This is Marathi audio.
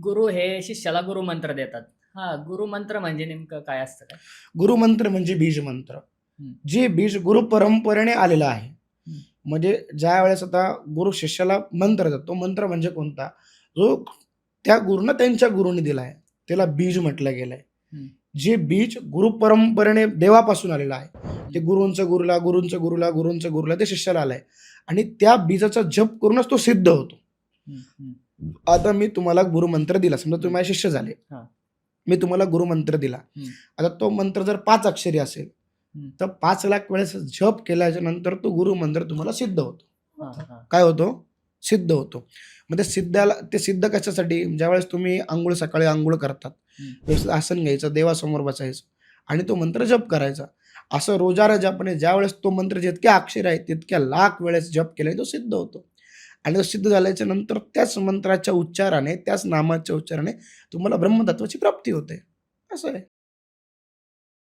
गुरु हे शिष्याला गुरुमंत्र देतात. हां, गुरुमंत्र म्हणजे नेमकं काय असतं काय? गुरुमंत्र म्हणजे बीज मंत्र. हं. जे बीज गुरु परंपरेने आलेलं आहे. हं. म्हणजे ज्या वेळेस आता गुरु शिष्याला मंत्र देतो, तो मंत्र म्हणजे कोणता? जो त्या गुरुनं त्यांच्या गुरुने दिला आहे. त्याला बीज म्हटलं गेलंय. हं. जे बीज गुरु परंपरेने देवापासून आलेलं आहे. ते हं. गुरूंचं गुरुला, गुरूंचं गुरुला, गुरूंचं गुरुला ते शिष्याला आलंय आणि त्या बीजाचा जप करूनच तो सिद्ध होतो. हं. हं. आता मी तुम्हाला गुरुमंत्र दिला. समजा तुम्ही माझे शिष्य झाले. हां. मी तुम्हाला गुरुमंत्र दिला. हं. आता तो मंत्र जर 5 अक्षरी असेल, हं. तर 5,00,000 वेळेस जप केल्याच्या नंतर तो गुरुमंत्र तुम्हाला सिद्ध होतो. हां, हां. काय होतो? सिद्ध होतो. मग ते सिद्ध कशासाठी? ज्यावेळेस तुम्ही सकाळी अंघोळ करतात, हं. व्यवस्थित आसन घ्यायचं, देवासमोर बसायचं आणि तो मंत्र जप करायचा. असं रोजारा जपाने ज्यावेळेस तो मंत्र जितक्या अक्षरी आहेत, तितक्या लाख वेळेस जप केल्याने तो सिद्ध होतो. आणि तो सिद्ध झाल्याच्या नंतर त्याच मंत्राच्या उच्चाराने, त्याच नामाच्या उच्चाराने तुम्हाला ब्रह्मतत्वाची प्राप्ती होते. असं आहे.